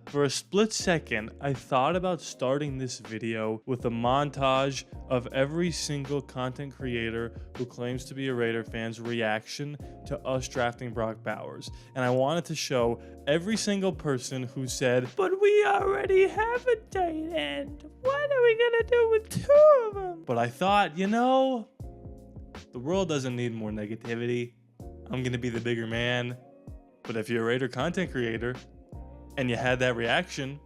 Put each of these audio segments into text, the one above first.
For a split second, I thought about starting this video with a montage of every single content creator who claims to be a Raider fan's reaction to us drafting Brock Bowers. And I wanted to show every single person who said, "But we already have a tight end. What are we gonna do with two of them?" But I thought, the world doesn't need more negativity. I'm gonna be the bigger man. But if you're a Raider content creator, and you had that reaction,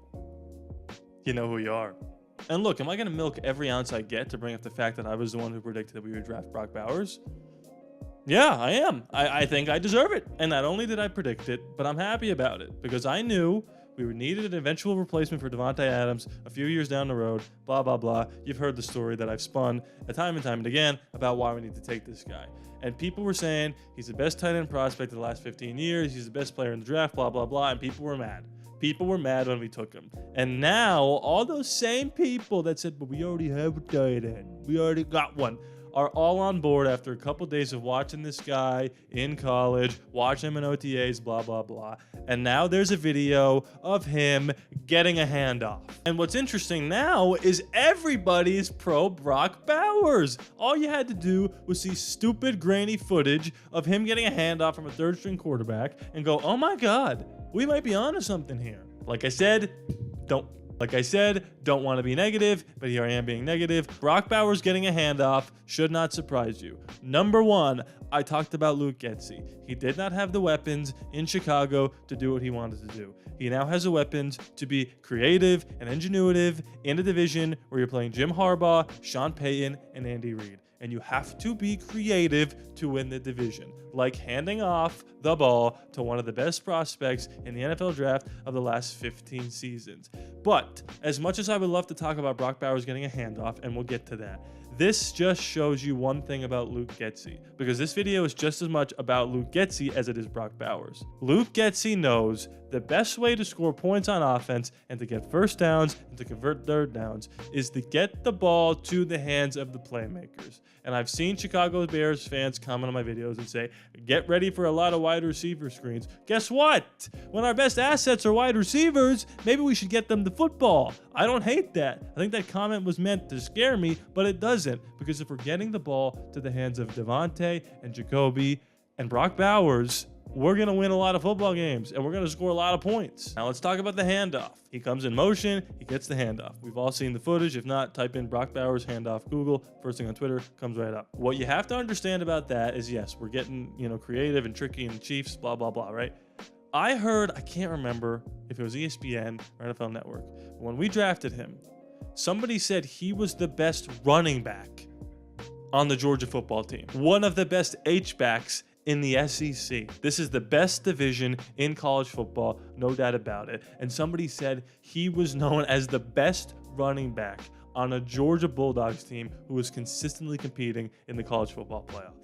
you know who you are. And look, am I going to milk every ounce I get to bring up the fact that I was the one who predicted that we would draft Brock Bowers? Yeah, I am. I think I deserve it. And not only did I predict it, but I'm happy about it because I knew we needed an eventual replacement for Davante Adams a few years down the road, blah, blah, blah. You've heard the story that I've spun time and again about why we need to take this guy. And people were saying he's the best tight end prospect of the last 15 years. He's the best player in the draft, blah, blah, blah. And people were mad. People were mad when we took him. And now all those same people that said, "But we already have a tight end. We already got one," are all on board after a couple days of watching this guy in college, watching him in OTAs, blah, blah, blah. And now there's a video of him getting a handoff. And what's interesting now is everybody's pro Brock Bowers. All you had to do was see stupid, grainy footage of him getting a handoff from a third-string quarterback and go, "Oh my God, we might be onto something here." Like I said, don't want to be negative, but here I am being negative. Brock Bowers getting a handoff should not surprise you. Number one, I talked about Luke Getsy. He did not have the weapons in Chicago to do what he wanted to do. He now has the weapons to be creative and ingenuitive in a division where you're playing Jim Harbaugh, Sean Payton, and Andy Reid. And you have to be creative to win the division, like handing off the ball to one of the best prospects in the NFL draft of the last 15 seasons. But as much as I would love to talk about Brock Bowers getting a handoff, and we'll get to that, this just shows you one thing about Luke Getsy, because this video is just as much about Luke Getsy as it is Brock Bowers. Luke Getsy knows the best way to score points on offense and to get first downs and to convert third downs is to get the ball to the hands of the playmakers. And I've seen Chicago Bears fans comment on my videos and say, "Get ready for a lot of wide receiver screens." Guess what? When our best assets are wide receivers, maybe we should get them the football. I don't hate that. I think that comment was meant to scare me, but it doesn't. Because if we're getting the ball to the hands of Davante and Jacoby and Brock Bowers, we're going to win a lot of football games, and we're going to score a lot of points. Now let's talk about the handoff. He comes in motion, he gets the handoff. We've all seen the footage. If not, type in Brock Bowers handoff Google. First thing on Twitter comes right up. What you have to understand about that is, yes, we're getting, creative and tricky in the Chiefs, blah, blah, blah, right? I heard, I can't remember if it was ESPN or NFL Network, when we drafted him, somebody said he was the best running back on the Georgia football team. One of the best H-backs in the SEC. This is the best division in college football, no doubt about it. And somebody said he was known as the best running back on a Georgia Bulldogs team who was consistently competing in the college football playoff.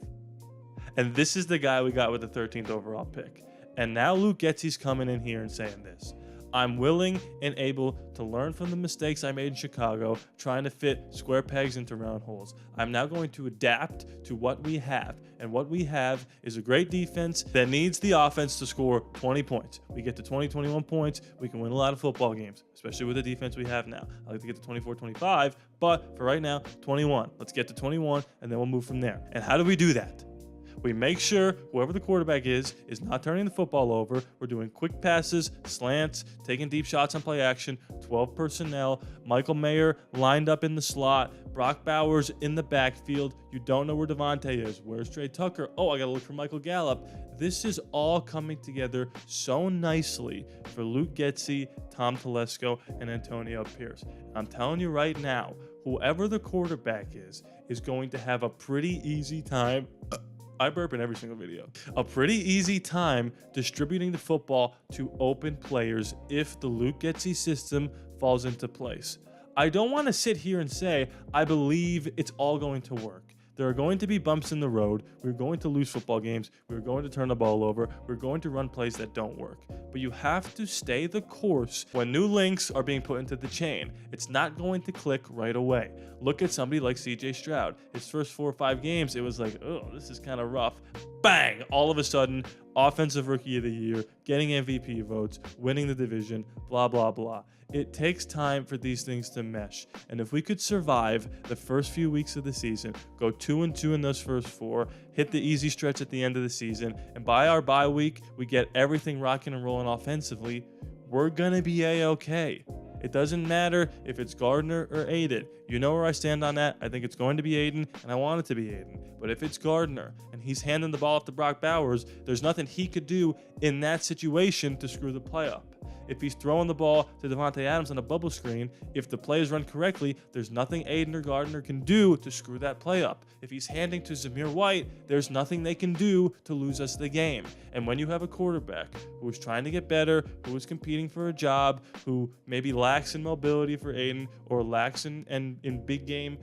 And this is the guy we got with the 13th overall pick. And now Luke Getsy's coming in here and saying this: "I'm willing and able to learn from the mistakes I made in Chicago, trying to fit square pegs into round holes. I'm now going to adapt to what we have. And what we have is a great defense that needs the offense to score 20 points. We get to 20, 21 points, we can win a lot of football games, especially with the defense we have now. I like to get to 24, 25, but for right now, 21. Let's get to 21, and then we'll move from there." And how do we do that? We make sure whoever the quarterback is not turning the football over. We're doing quick passes, slants, taking deep shots on play action, 12 personnel, Michael Mayer lined up in the slot, Brock Bowers in the backfield. You don't know where Davante is. Where's Trey Tucker? Oh, I got to look for Michael Gallup. This is all coming together so nicely for Luke Getsy, Tom Telesco, and Antonio Pierce. I'm telling you right now, whoever the quarterback is going to have a pretty easy time. I burp in every single video. A pretty easy time distributing the football to open players if the Luke Getsy system falls into place. I don't want to sit here and say I believe it's all going to work. There are going to be bumps in the road. We're going to lose football games. We're going to turn the ball over. We're going to run plays that don't work. But you have to stay the course when new links are being put into the chain. It's not going to click right away. Look at somebody like CJ Stroud. His first 4 or 5 games, it was like, oh, this is kind of rough. Bang! All of a sudden, Offensive Rookie of the Year, getting MVP votes, winning the division, blah, blah, blah. It takes time for these things to mesh. And if we could survive the first few weeks of the season, go 2-2 in those first 4, hit the easy stretch at the end of the season, and by our bye week, we get everything rocking and rolling offensively, we're going to be A-okay. It doesn't matter if it's Gardner or Aiden. You know where I stand on that. I think it's going to be Aiden, and I want it to be Aiden. But if it's Gardner and he's handing the ball off to Brock Bowers, there's nothing he could do in that situation to screw the play up. If he's throwing the ball to Davante Adams on a bubble screen, if the play is run correctly, there's nothing Aiden or Gardner can do to screw that play up. If he's handing to Zamir White, there's nothing they can do to lose us the game. And when you have a quarterback who is trying to get better, who is competing for a job, who maybe lacks in mobility for Aiden or lacks in big game,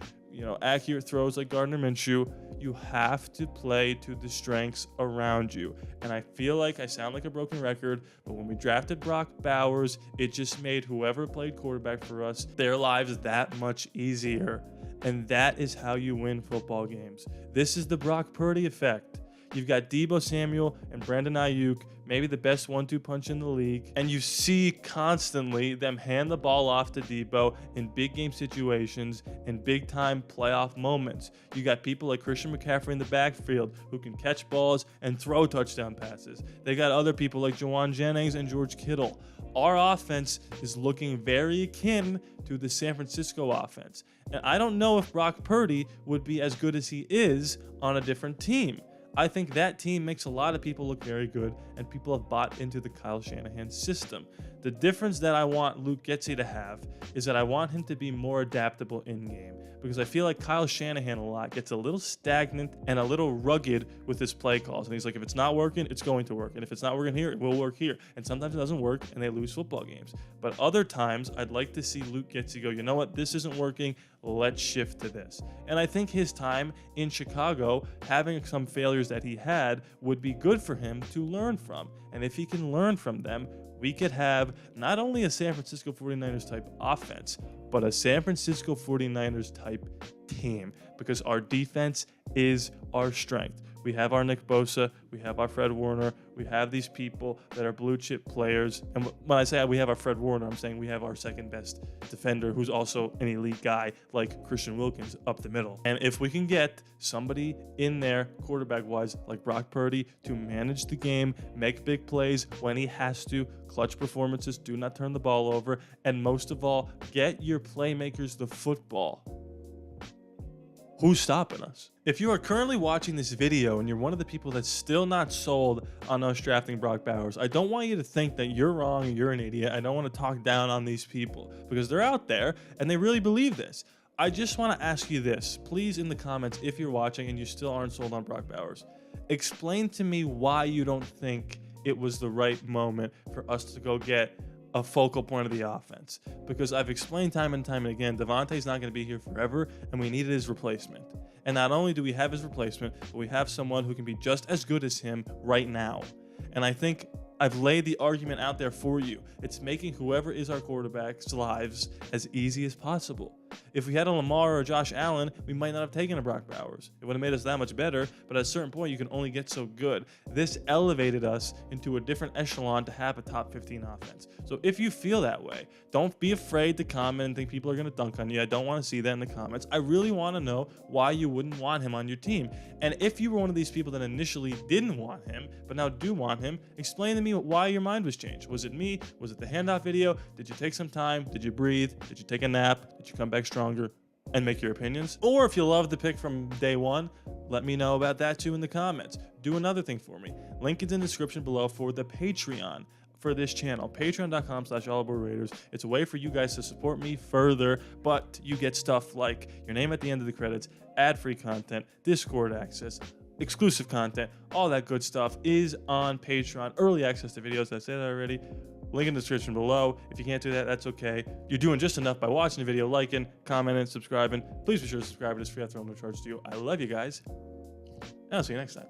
accurate throws like Gardner Minshew, you have to play to the strengths around you. And I feel like I sound like a broken record, but when we drafted Brock Bowers, it just made whoever played quarterback for us, their lives that much easier. And that is how you win football games. This is the Brock Purdy effect. You've got Deebo Samuel and Brandon Ayuk, maybe the best 1-2 punch in the league. And you see constantly them hand the ball off to Deebo in big game situations and big time playoff moments. You got people like Christian McCaffrey in the backfield who can catch balls and throw touchdown passes. They got other people like Jawan Jennings and George Kittle. Our offense is looking very akin to the San Francisco offense. And I don't know if Brock Purdy would be as good as he is on a different team. I think that team makes a lot of people look very good, and people have bought into the Kyle Shanahan system. The difference that I want Luke Getsy to have is that I want him to be more adaptable in-game, because I feel like Kyle Shanahan a lot gets a little stagnant and a little rugged with his play calls. And he's like, if it's not working, it's going to work. And if it's not working here, it will work here. And sometimes it doesn't work, and they lose football games. But other times, I'd like to see Luke Getsy go, you know what, this isn't working. Let's shift to this. And I think his time in Chicago, having some failures that he had, would be good for him to learn from. And if he can learn from them, we could have not only a San Francisco 49ers type offense, but a San Francisco 49ers type team, because our defense is our strength. We have our Nick Bosa, we have our Fred Warner, we have these people that are blue chip players. And when I say we have our Fred Warner, I'm saying we have our second best defender who's also an elite guy like Christian Wilkins up the middle. And if we can get somebody in there quarterback wise like Brock Purdy to manage the game, make big plays when he has to, clutch performances, do not turn the ball over, and most of all, get your playmakers the football. Who's stopping us? If you are currently watching this video and you're one of the people that's still not sold on us drafting Brock Bowers, I don't want you to think that you're wrong and you're an idiot. I don't want to talk down on these people because they're out there and they really believe this. I just want to ask you this, please, in the comments, if you're watching and you still aren't sold on Brock Bowers, explain to me why you don't think it was the right moment for us to go get a focal point of the offense. Because I've explained time and time and again, Davante's not going to be here forever, and we needed his replacement. And not only do we have his replacement, but we have someone who can be just as good as him right now. And I think I've laid the argument out there for you. It's making whoever is our quarterback's lives as easy as possible. If we had a Lamar or a Josh Allen, we might not have taken a Brock Bowers. It would have made us that much better, but at a certain point, you can only get so good. This elevated us into a different echelon to have a top 15 offense. So if you feel that way, don't be afraid to comment and think people are going to dunk on you. I don't want to see that in the comments. I really want to know why you wouldn't want him on your team. And if you were one of these people that initially didn't want him, but now do want him, explain to me why your mind was changed. Was it me? Was it the handoff video? Did you take some time? Did you breathe? Did you take a nap? Did you come back stronger and make your opinions? Or if you love the pick from day one, let me know about that too in the comments. Do another thing for me. Link is in the description below for the Patreon for this channel, patreon.com/ALLaBorde Raiders. It's a way for you guys to support me further, but you get stuff like your name at the end of the credits, ad-free content, Discord access, exclusive content, all that good stuff is on Patreon. Early access to videos, I said that already. Link in the description below. If you can't do that, that's okay. You're doing just enough by watching the video, liking, commenting, subscribing. Please be sure to subscribe. It is free. I throw no charge to you. I love you guys. And I'll see you next time.